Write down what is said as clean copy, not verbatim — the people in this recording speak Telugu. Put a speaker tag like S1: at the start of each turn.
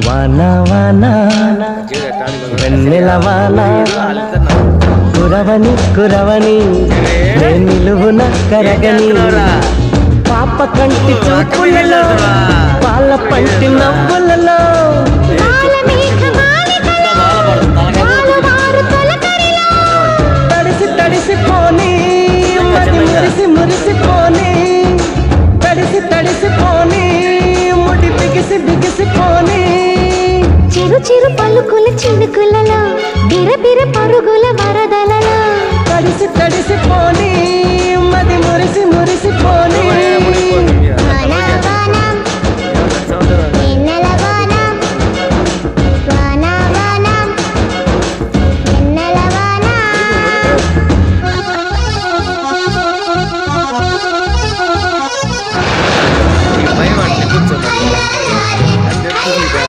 S1: వాన వాన వెన్నెల వాన కురవని కురవని నిలువున కరగని పాప కంటి చూపులలో పాల పంటి నవ్వులలో తడిసి తడిసిపోని మది మురిసి మురిసిపోని తడిసి తడిసిపోని ముడి బిగిసి బిగిసిపోని
S2: చిరు చిరు పలుకుల చినుకులలో బిరబిర పరుగుల వరదలలో
S1: తడిసి తడిసిపోని మది మురిసి